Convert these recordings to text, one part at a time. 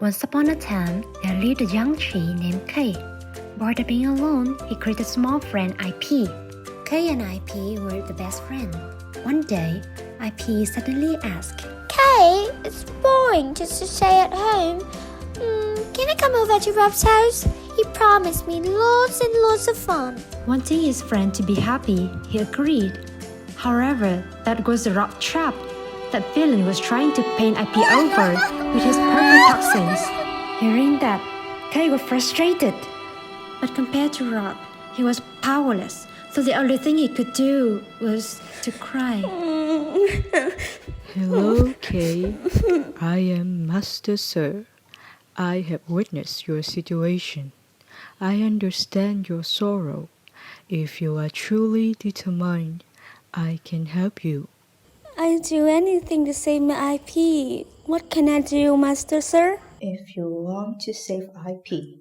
Once upon a time, there lived a young tree named Kay. Bored of being alone, he created a small friend, IP. Kay and IP were the best friends. One day, IP suddenly asked, Kay, it's boring just to stay at home. Can I come over to Rob's house? He promised me lots and lots of fun. Wanting his friend to be happy, he agreed. However, that was a rock trap. That villain was trying to paint IP over with his purple toxins. Hearing that, Kay was frustrated. But compared to Rock, he was powerless, so the only thing he could do was to cry. Hello, Kay. I am Master Sir. I have witnessed your situation. I understand your sorrow. If you are truly determined, I can help you. I'll do anything to save my IP. What can I do, Master Sir? If you want to save IP,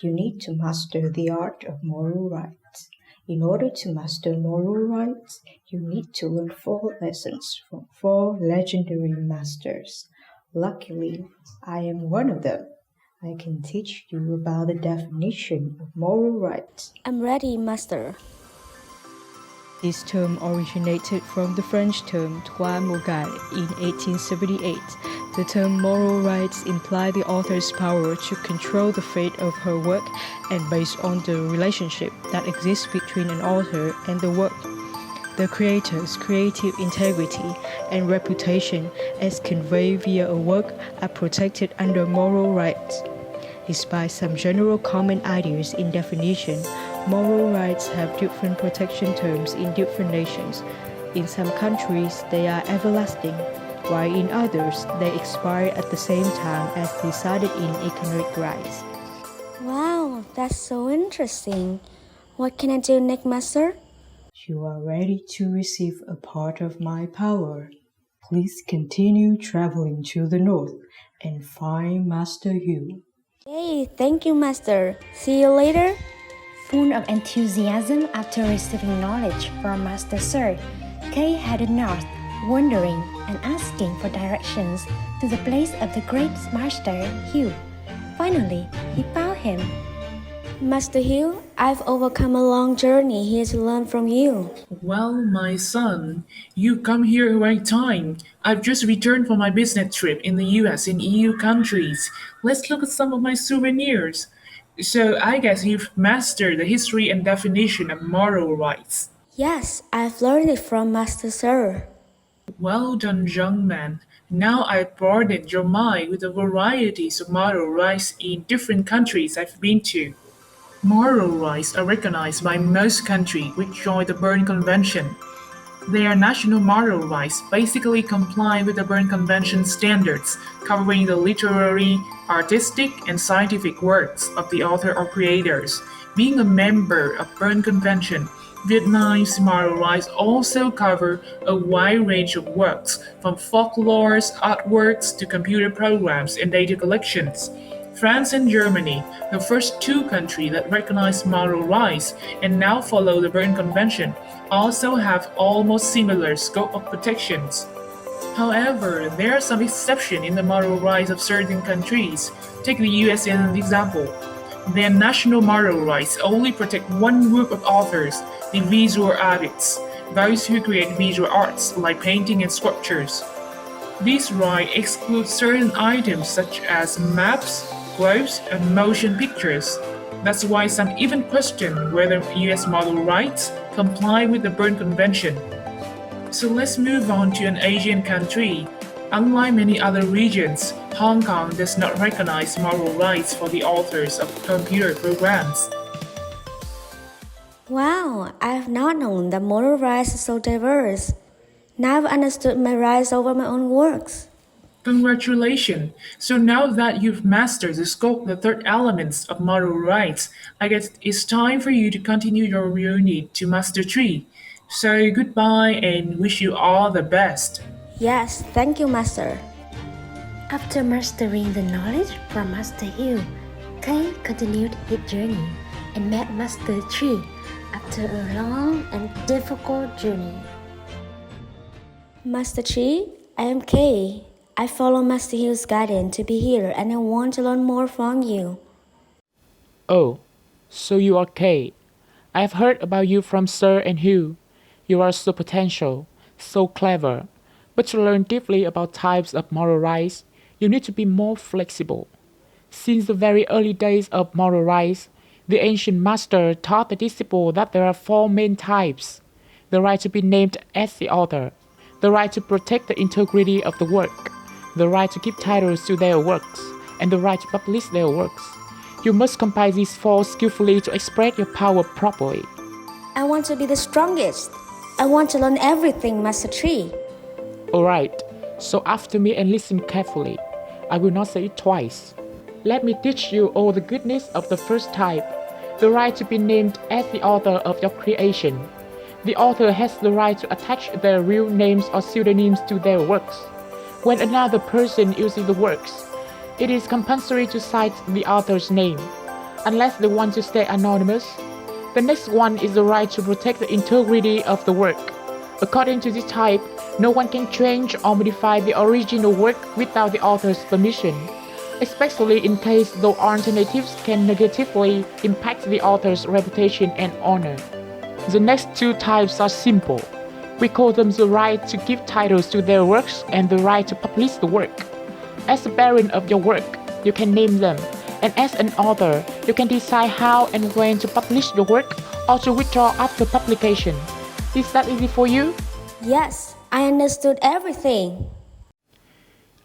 you need to master the art of moral rights. In order to master moral rights, you need to learn 4 lessons from 4 legendary masters. Luckily, I am one of them. I can teach you about the definition of moral rights. I'm ready, Master. This term originated from the French term droit moral in 1878. The term moral rights imply the author's power to control the fate of her work and based on the relationship that exists between an author and the work. The creator's creative integrity and reputation as conveyed via a work are protected under moral rights. Despite some general common ideas in definition, moral rights have different protection terms in different nations. In some countries, they are everlasting, while in others, they expire at the same time as decided in economic rights. Wow, that's so interesting. What can I do next, Master? You are ready to receive a part of my power. Please continue traveling to the north and find Master Hugh. Hey, thank you, Master. See you later. Full of enthusiasm after receiving knowledge from Master Sir, Kay headed north, wandering and asking for directions to the place of the great Master Hugh. Finally, he found him. Master Hugh, I've overcome a long journey here to learn from you. Well, my son, you come here at the right time. I've just returned from my business trip in the US and EU countries. Let's look at some of my souvenirs. So I guess you've mastered the history and definition of moral rights. Yes, I've learned it from Master Sir. Well done, young man. Now I've broadened your mind with the varieties of moral rights in different countries I've been to. Moral rights are recognized by most countries which join the Berne Convention. Their national moral rights basically comply with the Berne Convention standards, covering the literary, artistic, and scientific works of the author or creators. Being a member of Berne Convention, Vietnam's moral rights also cover a wide range of works, from folklores, artworks, to computer programs and data collections. France and Germany, the first 2 countries that recognize moral rights and now follow the Berne Convention, also have almost similar scope of protections. However, there are some exceptions in the moral rights of certain countries. Take the US as an example. Their national moral rights only protect one group of authors, the visual artists, those who create visual arts like painting and sculptures. These rights exclude certain items such as maps, globes, and motion pictures. That's why some even question whether US moral rights comply with the Berne Convention. So let's move on to an Asian country. Unlike many other regions, Hong Kong does not recognize moral rights for the authors of computer programs. Wow, I've not known that moral rights are so diverse. Now I've understood my rights over my own works. Congratulations! So now that you've mastered the scope of the 3rd elements of moral rights, I guess it's time for you to continue your journey to Master Tree. So goodbye and wish you all the best. Yes, thank you, Master. After mastering the knowledge from Master Hugh, Kay continued his journey and met Master Tree after a long and difficult journey. Master Tree, I am Kay. I follow Master Hugh's guidance to be here and I want to learn more from you. Oh, so you are Kay. I have heard about you from Sir and Hugh. You are so potential, so clever. But to learn deeply about types of moral rights, you need to be more flexible. Since the very early days of moral rights, the ancient master taught the disciple that there are four main types: the right to be named as the author, the right to protect the integrity of the work, the right to give titles to their works, and the right to publish their works. You must combine these four skillfully to express your power properly. I want to be the strongest. I want to learn everything, Master Tree. Alright, so after me and listen carefully. I will not say it twice. Let me teach you all the goodness of the first type, the right to be named as the author of your creation. The author has the right to attach their real names or pseudonyms to their works. When another person uses the works, it is compulsory to cite the author's name, unless they want to stay anonymous. The next one is the right to protect the integrity of the work. According to this type, no one can change or modify the original work without the author's permission, especially in case those alternatives can negatively impact the author's reputation and honor. The next two types are simple. We call them the right to give titles to their works and the right to publish the work. As the baron of your work, you can name them, and as an author, you can decide how and when to publish your work or to withdraw after publication. Is that easy for you? Yes, I understood everything.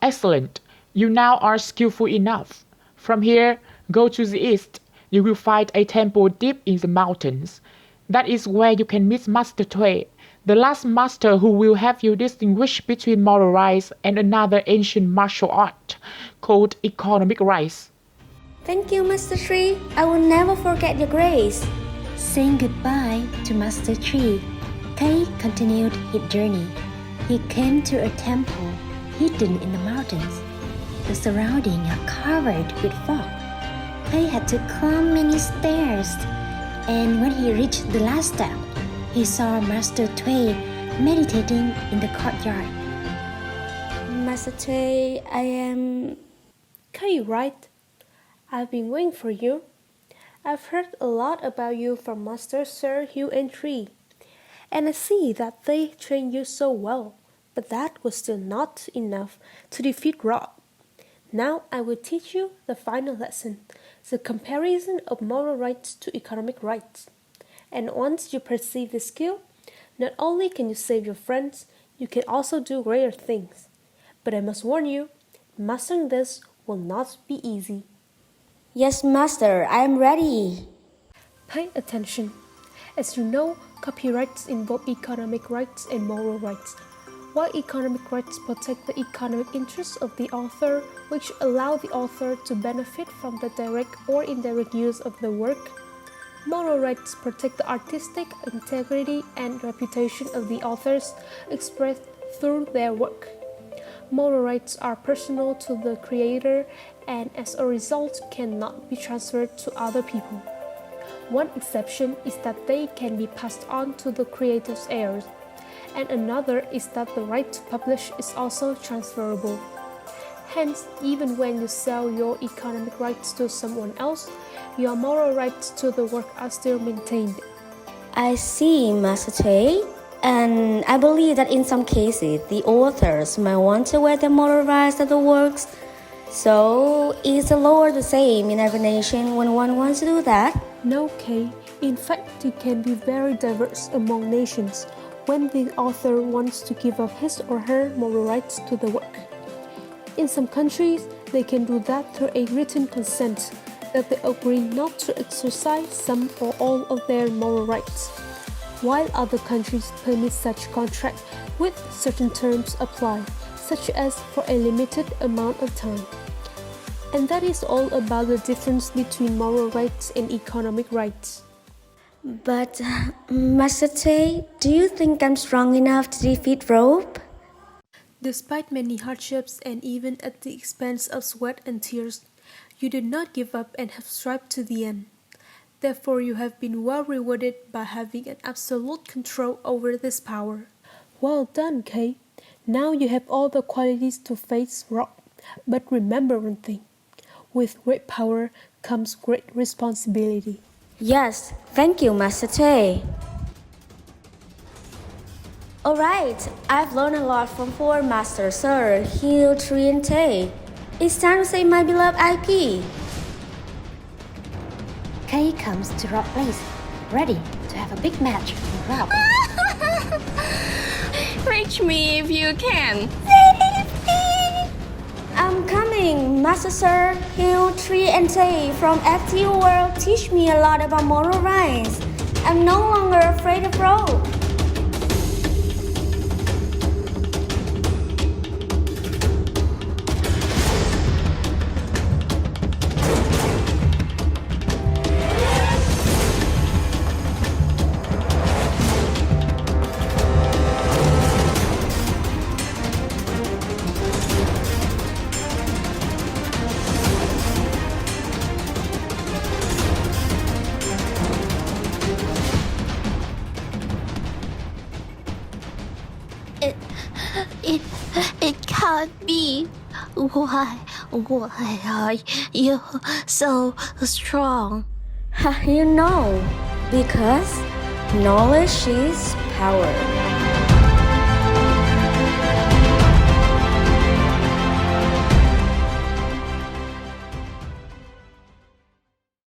Excellent. You now are skillful enough. From here, go to the east. You will find a temple deep in the mountains. That is where you can meet Master Tui, the last master who will have you distinguish between moral rights and another ancient martial art called economic rights. Thank you, Master Tree. I will never forget your grace. Saying goodbye to Master Tree, Kay continued his journey. He came to a temple hidden in the mountains. The surroundings are covered with fog. Kay had to climb many stairs, and when he reached the last step, he saw Master Tui meditating in the courtyard. Master Tree, I am... Kay, right? I've been waiting for you. I've heard a lot about you from Master Sir Hugh and Tree, and I see that they trained you so well, but that was still not enough to defeat Rob. Now I will teach you the final lesson, the comparison of moral rights to economic rights. And once you perceive this skill, not only can you save your friends, you can also do greater things. But I must warn you, mastering this will not be easy. Yes, Master, I am ready. Pay attention. As you know, copyrights involve economic rights and moral rights. While economic rights protect the economic interests of the author, which allow the author to benefit from the direct or indirect use of the work, moral rights protect the artistic integrity and reputation of the authors expressed through their work. Moral rights are personal to the creator and as a result cannot be transferred to other people. One exception is that they can be passed on to the creator's heirs, and another is that the right to publish is also transferable. Hence, even when you sell your economic rights to someone else, your moral rights to the work are still maintained. I see, Master Tree. And I believe that in some cases, the authors might want to wear the moral rights of the works. So, is the law the same in every nation when one wants to do that? No, Kay. In fact, it can be very diverse among nations when the author wants to give up his or her moral rights to the work. In some countries, they can do that through a written consent that they agree not to exercise some or all of their moral rights, while other countries permit such contract with certain terms applied, such as for a limited amount of time. And that is all about the difference between moral rights and economic rights. But, Master Tree, do you think I'm strong enough to defeat Rob? Despite many hardships and even at the expense of sweat and tears, you did not give up and have strived to the end. Therefore, you have been well rewarded by having an absolute control over this power. Well done, Kay. Now you have all the qualities to face rock. But remember one thing. With great power comes great responsibility. Yes, thank you, Master Tay. Alright, I've learned a lot from four masters, Sir, Hill, Tree, and Tay. It's time to say my beloved IP. Kay comes to Rock Place, ready to have a big match with Rock. Reach me if you can. I'm coming, Master Sir, Hill, Tree, and Tay from FTU World teach me a lot about moral rights. I'm no longer afraid of rope. It can't be. Why are you so strong? You know, because knowledge is power.